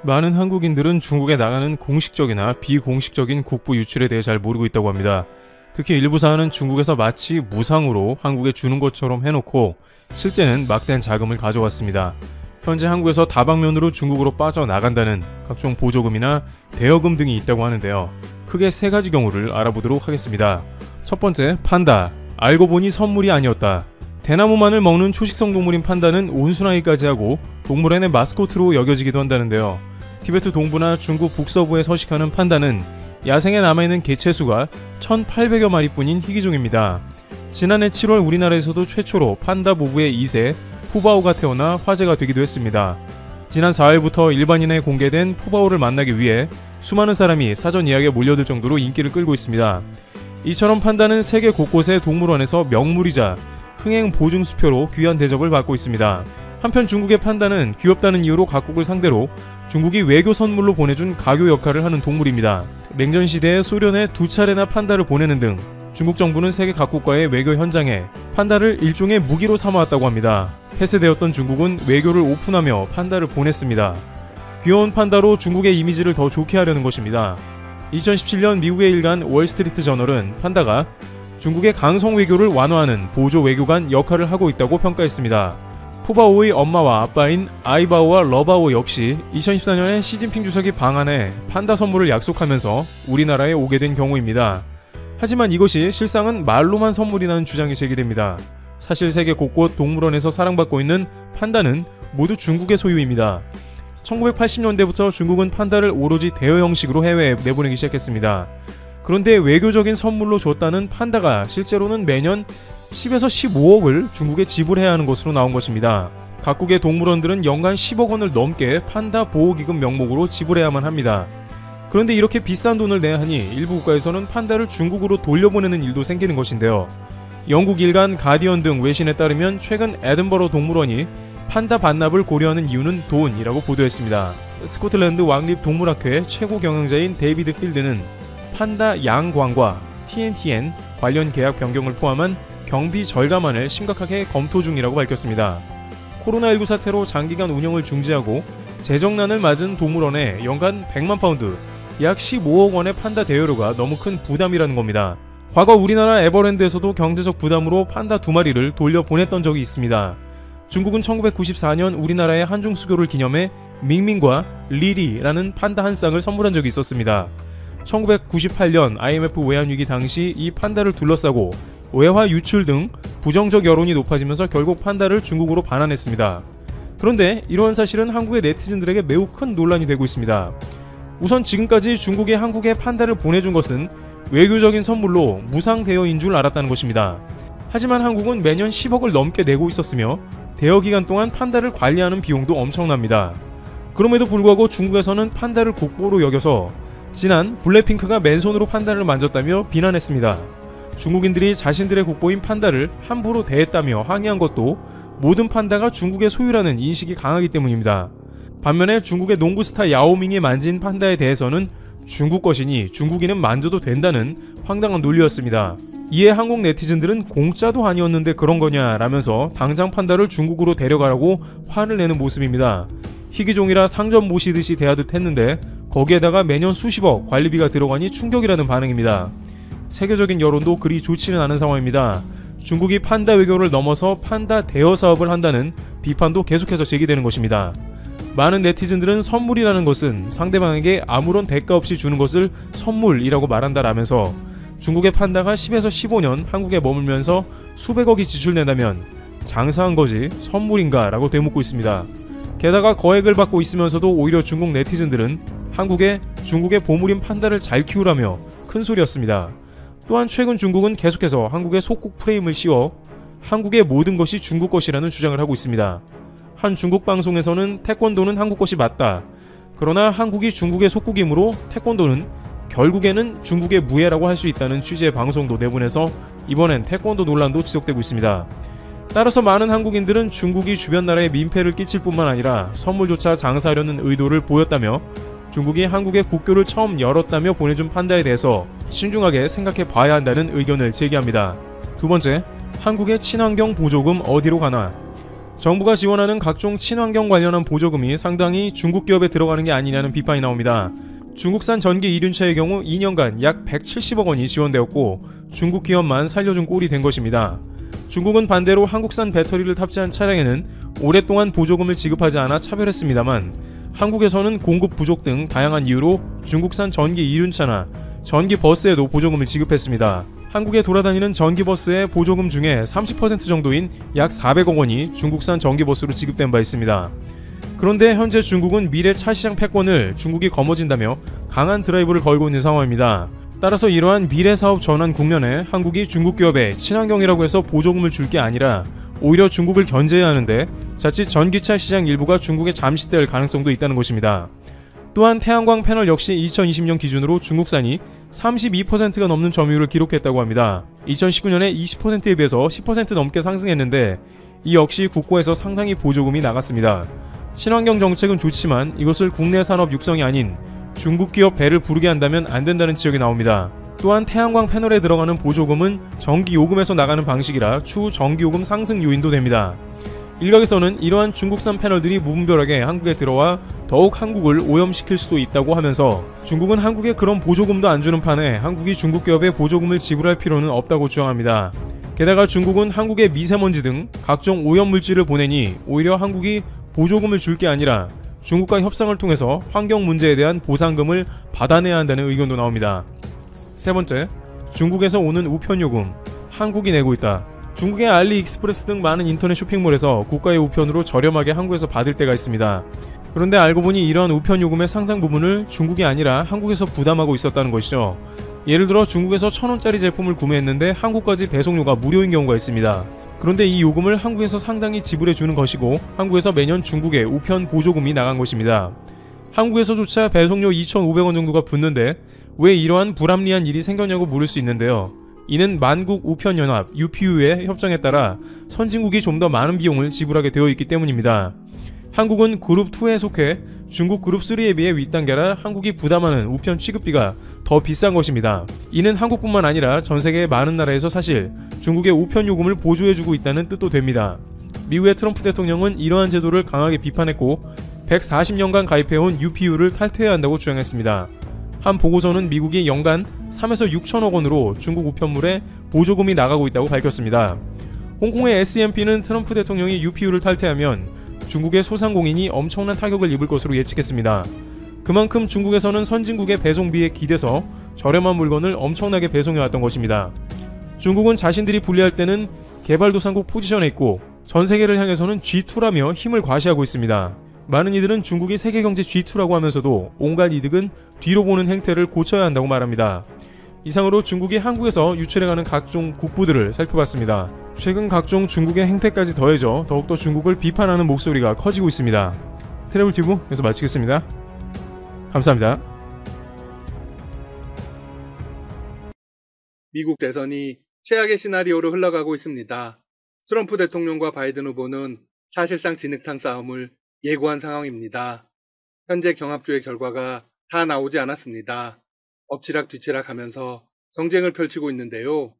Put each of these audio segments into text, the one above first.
많은 한국인들은 중국에 나가는 공식적이나 비공식적인 국부 유출에 대해 잘 모르고 있다고 합니다. 특히 일부 사안은 중국에서 마치 무상으로 한국에 주는 것처럼 해놓고 실제는 막대한 자금을 가져왔습니다. 현재 한국에서 다방면으로 중국으로 빠져나간다는 각종 보조금이나 대여금 등이 있다고 하는데요. 크게 세 가지 경우를 알아보도록 하겠습니다. 첫 번째, 판다. 알고 보니 선물이 아니었다. 대나무만을 먹는 초식성 동물인 판다는 온순하기까지 하고 동물원의 마스코트로 여겨지기도 한다는데요. 티베트 동부나 중국 북서부에 서식하는 판다는 야생에 남아있는 개체수가 1,800여 마리뿐인 희귀종입니다. 지난해 7월 우리나라에서도 최초로 판다 모부의 2세 푸바오가 태어나 화제가 되기도 했습니다. 지난 4일부터 일반인에 공개된 푸바오를 만나기 위해 수많은 사람이 사전 예약에 몰려들 정도로 인기를 끌고 있습니다. 이처럼 판다는 세계 곳곳의 동물원에서 명물이자 흥행 보증수표로 귀한 대접을 받고 있습니다. 한편 중국의 판다는 귀엽다는 이유로 각국을 상대로 중국이 외교 선물로 보내준 가교 역할을 하는 동물입니다. 냉전 시대에 소련에 2차례나 판다를 보내는 등 중국 정부는 세계 각국과의 외교 현장에 판다를 일종의 무기로 삼아왔다고 합니다. 폐쇄되었던 중국은 외교를 오픈하며 판다를 보냈습니다. 귀여운 판다로 중국의 이미지를 더 좋게 하려는 것입니다. 2017년 미국의 일간 월스트리트 저널은 판다가 중국의 강성 외교를 완화하는 보조 외교관 역할을 하고 있다고 평가했습니다. 푸바오의 엄마와 아빠인 아이바오와 러바오 역시 2014년에 시진핑 주석이 방한해 판다 선물을 약속하면서 우리나라에 오게 된 경우입니다. 하지만 이것이 실상은 말로만 선물이라는 주장이 제기됩니다. 사실 세계 곳곳 동물원에서 사랑받고 있는 판다는 모두 중국의 소유입니다. 1980년대부터 중국은 판다를 오로지 대여 형식으로 해외에 내보내기 시작했습니다. 그런데 외교적인 선물로 줬다는 판다가 실제로는 매년 10에서 15억을 중국에 지불해야 하는 것으로 나온 것입니다. 각국의 동물원들은 연간 10억 원을 넘게 판다 보호기금 명목으로 지불해야만 합니다. 그런데 이렇게 비싼 돈을 내야 하니 일부 국가에서는 판다를 중국으로 돌려보내는 일도 생기는 것인데요. 영국 일간 가디언 등 외신에 따르면 최근 에든버러 동물원이 판다 반납을 고려하는 이유는 돈이라고 보도했습니다. 스코틀랜드 왕립동물학회 최고 경영자인 데이비드 필드는 판다 양광과 TNTN 관련 계약 변경을 포함한 경비 절감안을 심각하게 검토 중이라고 밝혔습니다. 코로나19 사태로 장기간 운영을 중지하고 재정난을 맞은 동물원에 연간 100만 파운드, 약 15억 원의 판다 대여료가 너무 큰 부담이라는 겁니다. 과거 우리나라 에버랜드에서도 경제적 부담으로 판다 2마리를 돌려보냈던 적이 있습니다. 중국은 1994년 우리나라의 한중 수교를 기념해 밍밍과 리리라는 판다 한 쌍을 선물한 적이 있었습니다. 1998년 IMF 외환위기 당시 이 판다를 둘러싸고 외화 유출 등 부정적 여론이 높아지면서 결국 판다를 중국으로 반환했습니다. 그런데 이러한 사실은 한국의 네티즌들에게 매우 큰 논란이 되고 있습니다. 우선 지금까지 중국이 한국에 판다를 보내준 것은 외교적인 선물로 무상 대여인 줄 알았다는 것입니다. 하지만 한국은 매년 10억을 넘게 내고 있었으며 대여 기간 동안 판다를 관리하는 비용도 엄청납니다. 그럼에도 불구하고 중국에서는 판다를 국보로 여겨서 지난 블랙핑크가 맨손으로 판다를 만졌다며 비난했습니다. 중국인들이 자신들의 국보인 판다를 함부로 대했다며 항의한 것도 모든 판다가 중국의 소유라는 인식이 강하기 때문입니다. 반면에 중국의 농구 스타 야오밍이 만진 판다에 대해서는 중국 것이니 중국인은 만져도 된다는 황당한 논리였습니다. 이에 한국 네티즌들은 공짜도 아니었는데 그런 거냐 라면서 당장 판다를 중국으로 데려가라고 화를 내는 모습입니다. 희귀종이라 상점 모시듯이 대하듯 했는데 거기에다가 매년 수십억 관리비가 들어가니 충격이라는 반응입니다. 세계적인 여론도 그리 좋지는 않은 상황입니다. 중국이 판다 외교를 넘어서 판다 대여 사업을 한다는 비판도 계속해서 제기되는 것입니다. 많은 네티즌들은 선물이라는 것은 상대방에게 아무런 대가 없이 주는 것을 선물이라고 말한다라면서 중국의 판다가 10에서 15년 한국에 머물면서 수백억이 지출된다면 장사한 거지 선물인가 라고 되묻고 있습니다. 게다가 거액을 받고 있으면서도 오히려 중국 네티즌들은 중국의 보물인 판다를 잘 키우라며 큰소리였습니다. 또한 최근 중국은 계속해서 한국의 속국 프레임을 씌워 한국의 모든 것이 중국 것이라는 주장을 하고 있습니다. 한 중국 방송에서는 태권도는 한국 것이 맞다. 그러나 한국이 중국의 속국이므로 태권도는 결국에는 중국의 무예라고 할 수 있다는 취지의 방송도 내보내서 이번엔 태권도 논란도 지속되고 있습니다. 따라서 많은 한국인들은 중국이 주변 나라에 민폐를 끼칠 뿐만 아니라 선물조차 장사하려는 의도를 보였다며 중국이 한국의 국교를 처음 열었다며 보내준 판다에 대해서 신중하게 생각해 봐야 한다는 의견을 제기합니다. 두 번째, 한국의 친환경 보조금 어디로 가나? 정부가 지원하는 각종 친환경 관련한 보조금이 상당히 중국 기업에 들어가는 게 아니냐는 비판이 나옵니다. 중국산 전기 이륜차의 경우 2년간 약 170억 원이 지원되었고 중국 기업만 살려준 꼴이 된 것입니다. 중국은 반대로 한국산 배터리를 탑재한 차량에는 오랫동안 보조금을 지급하지 않아 차별했습니다만 한국에서는 공급 부족 등 다양한 이유로 중국산 전기 이륜차나 전기 버스에도 보조금을 지급했습니다. 한국에 돌아다니는 전기버스의 보조금 중에 30% 정도인 약 400억 원이 중국산 전기버스로 지급된 바 있습니다. 그런데 현재 중국은 미래 차시장 패권을 중국이 거머쥔다며 강한 드라이브를 걸고 있는 상황입니다. 따라서 이러한 미래 사업 전환 국면에 한국이 중국 기업에 친환경이라고 해서 보조금을 줄 게 아니라 오히려 중국을 견제해야 하는데 자칫 전기차 시장 일부가 중국에 잠식될 가능성도 있다는 것입니다. 또한 태양광 패널 역시 2020년 기준으로 중국산이 32%가 넘는 점유율을 기록했다고 합니다. 2019년에 20%에 비해서 10% 넘게 상승했는데 이 역시 국고에서 상당히 보조금이 나갔습니다. 친환경 정책은 좋지만 이것을 국내 산업 육성이 아닌 중국 기업 배를 부르게 한다면 안 된다는 지적이 나옵니다. 또한 태양광 패널에 들어가는 보조금은 전기요금에서 나가는 방식이라 추후 전기요금 상승 요인도 됩니다. 일각에서는 이러한 중국산 패널들이 무분별하게 한국에 들어와 더욱 한국을 오염시킬 수도 있다고 하면서 중국은 한국에 그런 보조금도 안 주는 판에 한국이 중국 기업에 보조금을 지불할 필요는 없다고 주장합니다. 게다가 중국은 한국에 미세먼지 등 각종 오염물질을 보내니 오히려 한국이 보조금을 줄 게 아니라 중국과 협상을 통해서 환경 문제에 대한 보상금을 받아내야 한다는 의견도 나옵니다. 세 번째, 중국에서 오는 우편요금, 한국이 내고 있다. 중국의 알리익스프레스 등 많은 인터넷 쇼핑몰에서 국가의 우편으로 저렴하게 한국에서 받을 때가 있습니다. 그런데 알고 보니 이러한 우편 요금의 상당 부분을 중국이 아니라 한국에서 부담하고 있었다는 것이죠. 예를 들어 중국에서 1,000원짜리 제품을 구매했는데 한국까지 배송료가 무료인 경우가 있습니다. 그런데 이 요금을 한국에서 상당히 지불해 주는 것이고 한국에서 매년 중국에 우편 보조금이 나간 것입니다. 한국에서조차 배송료 2,500원 정도가 붙는데 왜 이러한 불합리한 일이 생겼냐고 물을 수 있는데요. 이는 만국우편연합 UPU의 협정에 따라 선진국이 좀 더 많은 비용을 지불하게 되어 있기 때문입니다. 한국은 그룹2에 속해 중국 그룹3에 비해 윗단계라 한국이 부담하는 우편 취급비가 더 비싼 것입니다. 이는 한국뿐만 아니라 전세계의 많은 나라에서 사실 중국의 우편 요금을 보조해주고 있다는 뜻도 됩니다. 미국의 트럼프 대통령은 이러한 제도를 강하게 비판했고 140년간 가입해온 UPU를 탈퇴해야 한다고 주장했습니다. 한 보고서는 미국이 연간 3에서 6천억 원으로 중국 우편물에 보조금이 나가고 있다고 밝혔습니다. 홍콩의 S&P는 트럼프 대통령이 UPU를 탈퇴하면 중국의 소상공인이 엄청난 타격을 입을 것으로 예측했습니다. 그만큼 중국에서는 선진국의 배송비에 기대서 저렴한 물건을 엄청나게 배송해왔던 것입니다. 중국은 자신들이 불리할 때는 개발도상국 포지션에 있고 전 세계를 향해서는 G2라며 힘을 과시하고 있습니다. 많은 이들은 중국이 세계경제 G2라고 하면서도 온갖 이득은 뒤로 보는 행태를 고쳐야 한다고 말합니다. 이상으로 중국이 한국에서 유출해가는 각종 국부들을 살펴봤습니다. 최근 각종 중국의 행태까지 더해져 더욱더 중국을 비판하는 목소리가 커지고 있습니다. 트래블튜브 여기서 마치겠습니다. 감사합니다. 미국 대선이 최악의 시나리오로 흘러가고 있습니다. 트럼프 대통령과 바이든 후보는 사실상 진흙탕 싸움을 예고한 상황입니다. 현재 경합주의 결과가 다 나오지 않았습니다. 엎치락 뒤치락 하면서 정쟁을 펼치고 있는데요.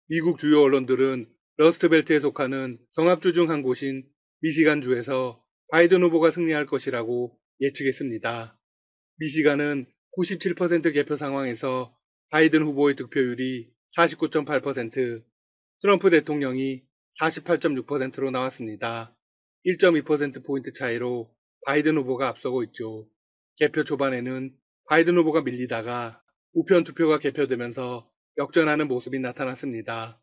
미국 주요 언론들은 러스트벨트에 속하는 경합주 중 한 곳인 미시간주에서 바이든 후보가 승리할 것이라고 예측했습니다. 미시간은 97% 개표 상황에서 바이든 후보의 득표율이 49.8%, 트럼프 대통령이 48.6%로 나왔습니다. 1.2%포인트 차이로 바이든 후보가 앞서고 있죠. 개표 초반에는 바이든 후보가 밀리다가 우편 투표가 개표되면서 역전하는 모습이 나타났습니다.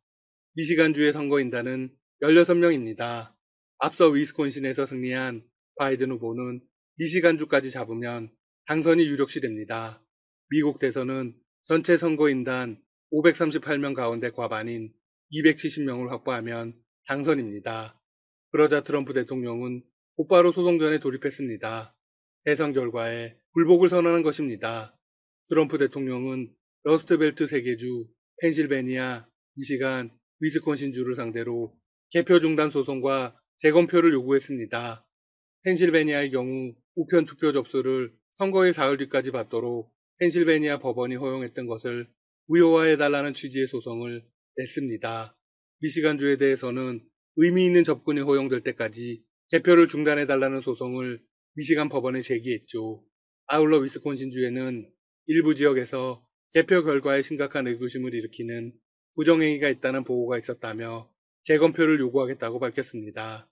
미시간주의 선거인단은 16명입니다. 앞서 위스콘신에서 승리한 바이든 후보는 미시간주까지 잡으면 당선이 유력시 됩니다. 미국 대선은 전체 선거인단 538명 가운데 과반인 270명을 확보하면 당선입니다. 그러자 트럼프 대통령은 곧바로 소송전에 돌입했습니다. 대선 결과에 불복을 선언한 것입니다. 트럼프 대통령은 러스트벨트 3개주, 펜실베니아, 미시간, 위스콘신주를 상대로 개표 중단 소송과 재검표를 요구했습니다. 펜실베니아의 경우 우편 투표 접수를 선거일 사흘 뒤까지 받도록 펜실베니아 법원이 허용했던 것을 무효화해달라는 취지의 소송을 냈습니다. 미시간주에 대해서는 의미 있는 접근이 허용될 때까지 개표를 중단해달라는 소송을 미시간 법원에 제기했죠. 아울러 위스콘신주에는 일부 지역에서 개표 결과에 심각한 의구심을 일으키는 부정행위가 있다는 보고가 있었다며 재검표를 요구하겠다고 밝혔습니다.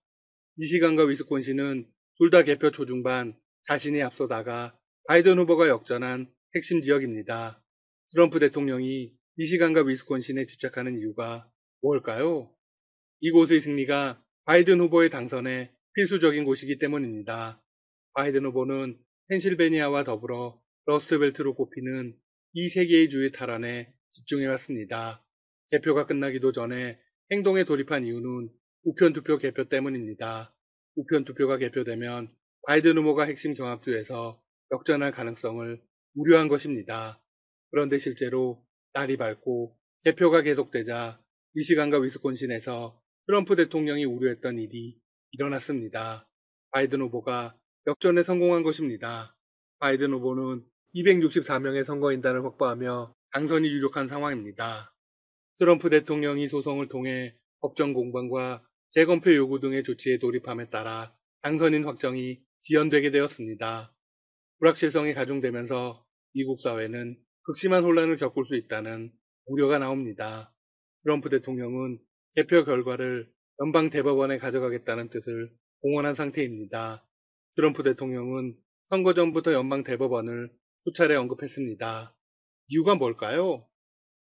미시간과 위스콘신은 둘 다 개표 초중반 자신이 앞서다가 바이든 후보가 역전한 핵심 지역입니다. 트럼프 대통령이 미시간과 위스콘신에 집착하는 이유가 뭘까요? 이곳의 승리가 바이든 후보의 당선에 필수적인 곳이기 때문입니다. 바이든 후보는 펜실베니아와 더불어 러스트벨트로 꼽히는 이 세 개의 주의 탈환에 집중해왔습니다. 개표가 끝나기도 전에 행동에 돌입한 이유는 우편투표 개표 때문입니다. 우편투표가 개표되면 바이든 후보가 핵심 경합주에서 역전할 가능성을 우려한 것입니다. 그런데 실제로 날이 밝고 개표가 계속되자 미시간과 위스콘신에서 트럼프 대통령이 우려했던 일이 일어났습니다. 바이든 후보가 역전에 성공한 것입니다. 바이든 후보는 264명의 선거인단을 확보하며 당선이 유력한 상황입니다. 트럼프 대통령이 소송을 통해 법정 공방과 재검표 요구 등의 조치에 돌입함에 따라 당선인 확정이 지연되게 되었습니다. 불확실성이 가중되면서 미국 사회는 극심한 혼란을 겪을 수 있다는 우려가 나옵니다. 트럼프 대통령은 개표 결과를 연방 대법원에 가져가겠다는 뜻을 공언한 상태입니다. 트럼프 대통령은 선거 전부터 연방 대법원을 수차례 언급했습니다. 이유가 뭘까요?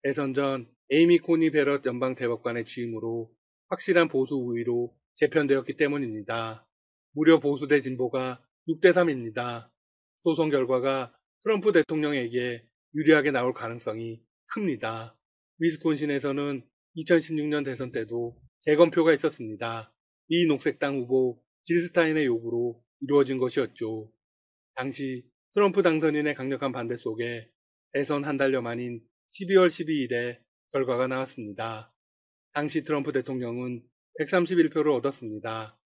대선 전 에이미 코니 베럿 연방 대법관의 취임으로 확실한 보수 우위로 재편되었기 때문입니다. 무려 보수 대 진보가 6대 3입니다. 소송 결과가 트럼프 대통령에게 유리하게 나올 가능성이 큽니다. 위스콘신에서는 2016년 대선 때도 재검표가 있었습니다. 미 녹색당 후보 질 스타인의 요구로 이루어진 것이었죠. 당시 트럼프 당선인의 강력한 반대 속에 대선 한 달여 만인 12월 12일에 결과가 나왔습니다. 당시 트럼프 대통령은 131표를 얻었습니다.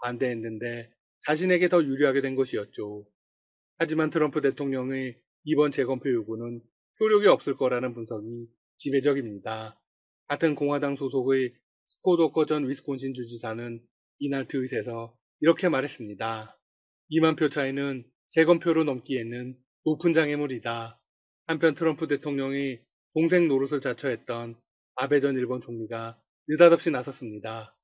반대했는데 자신에게 더 유리하게 된 것이었죠. 하지만 트럼프 대통령의 이번 재검표 요구는 효력이 없을 거라는 분석이 지배적입니다. 같은 공화당 소속의 스콧 워커 전 위스콘신 주지사는 이날 트윗에서 이렇게 말했습니다. 2만 표 차이는 재검표로 넘기에는 높은 장애물이다. 한편 트럼프 대통령이 동생 노릇을 자처했던 아베 전 일본 총리가 느닷없이 나섰습니다.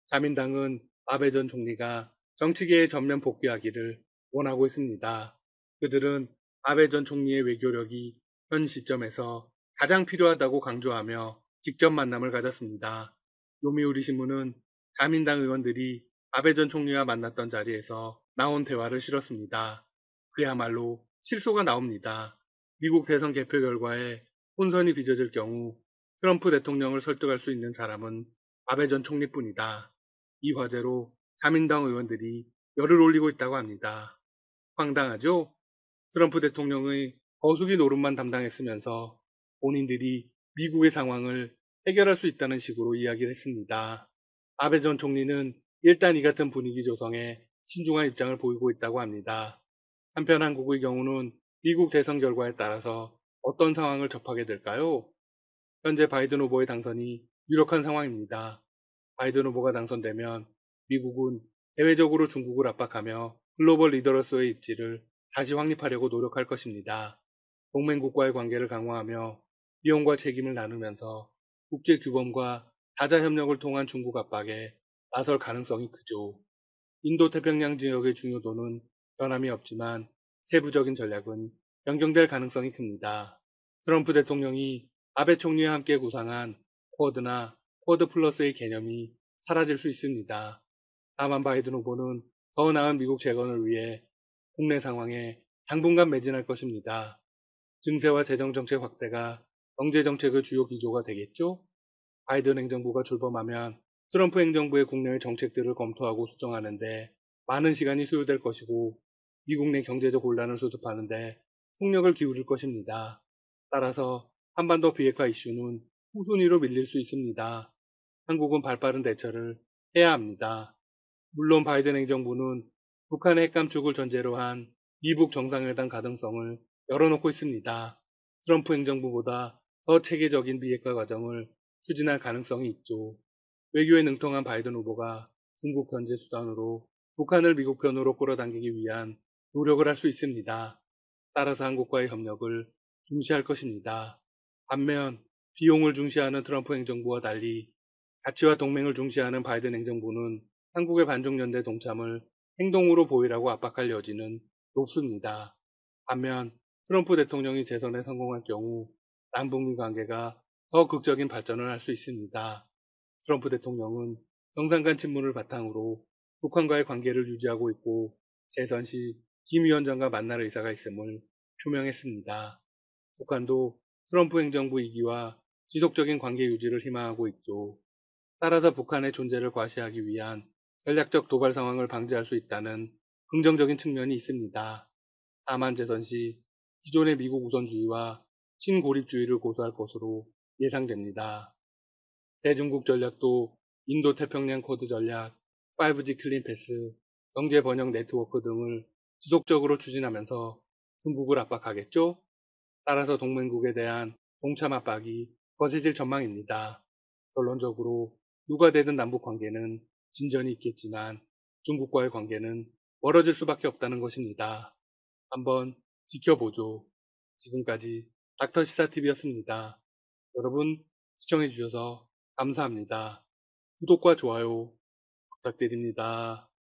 자민당은 아베 전 총리가 정치계에 전면 복귀하기를 원하고 있습니다. 그들은 아베 전 총리의 외교력이 현 시점에서 가장 필요하다고 강조하며 직접 만남을 가졌습니다. 요미우리 신문은 자민당 의원들이 아베 전 총리와 만났던 자리에서 나온 대화를 실었습니다. 그야말로 실소가 나옵니다. 미국 대선 개표 결과에 혼선이 빚어질 경우 트럼프 대통령을 설득할 수 있는 사람은 아베 전 총리뿐이다. 이 화제로 자민당 의원들이 열을 올리고 있다고 합니다. 황당하죠? 트럼프 대통령의 거수기 노릇만 담당했으면서 본인들이 미국의 상황을 해결할 수 있다는 식으로 이야기를 했습니다. 아베 전 총리는 일단 이 같은 분위기 조성에 신중한 입장을 보이고 있다고 합니다. 한편 한국의 경우는 미국 대선 결과에 따라서 어떤 상황을 접하게 될까요? 현재 바이든 후보의 당선이 유력한 상황입니다. 바이든 후보가 당선되면 미국은 대외적으로 중국을 압박하며 글로벌 리더로서의 입지를 다시 확립하려고 노력할 것입니다. 동맹국과의 관계를 강화하며 비용과 책임을 나누면서 국제 규범과 다자 협력을 통한 중국 압박에 나설 가능성이 크죠. 인도태평양 지역의 중요도는 변함이 없지만 세부적인 전략은 변경될 가능성이 큽니다. 트럼프 대통령이 아베 총리와 함께 구상한 쿼드나 쿼드 플러스의 개념이 사라질 수 있습니다. 다만 바이든 후보는 더 나은 미국 재건을 위해 국내 상황에 당분간 매진할 것입니다. 증세와 재정정책 확대가 경제정책의 주요 기조가 되겠죠? 바이든 행정부가 출범하면 트럼프 행정부의 국내의 정책들을 검토하고 수정하는데 많은 시간이 소요될 것이고 미국 내 경제적 혼란을 수습하는데 총력을 기울일 것입니다. 따라서 한반도 비핵화 이슈는 후순위로 밀릴 수 있습니다. 한국은 발빠른 대처를 해야 합니다. 물론 바이든 행정부는 북한의 핵 감축을 전제로 한 미북 정상회담 가능성을 열어놓고 있습니다. 트럼프 행정부보다 더 체계적인 비핵화 과정을 추진할 가능성이 있죠. 외교에 능통한 바이든 후보가 중국 견제 수단으로 북한을 미국 편으로 끌어당기기 위한 노력을 할 수 있습니다. 따라서 한국과의 협력을 중시할 것입니다. 반면 비용을 중시하는 트럼프 행정부와 달리 가치와 동맹을 중시하는 바이든 행정부는 한국의 반중연대 동참을 행동으로 보이라고 압박할 여지는 높습니다. 반면 트럼프 대통령이 재선에 성공할 경우 남북미 관계가 더 극적인 발전을 할 수 있습니다. 트럼프 대통령은 정상 간 친문을 바탕으로 북한과의 관계를 유지하고 있고 재선 시 김 위원장과 만날 의사가 있음을 표명했습니다. 북한도 트럼프 행정부 2기와 지속적인 관계 유지를 희망하고 있죠. 따라서 북한의 존재를 과시하기 위한 전략적 도발 상황을 방지할 수 있다는 긍정적인 측면이 있습니다. 다만 재선 시 기존의 미국 우선주의와 신고립주의를 고수할 것으로 예상됩니다. 대중국 전략도 인도 태평양 코드 전략, 5G 클린 패스, 경제 번영 네트워크 등을 지속적으로 추진하면서 중국을 압박하겠죠? 따라서 동맹국에 대한 동참 압박이 거세질 전망입니다. 결론적으로 누가 되든 남북 관계는 진전이 있겠지만 중국과의 관계는 멀어질 수밖에 없다는 것입니다. 한번 지켜보죠. 지금까지 닥터시사TV였습니다. 여러분 시청해주셔서 감사합니다. 구독과 좋아요 부탁드립니다.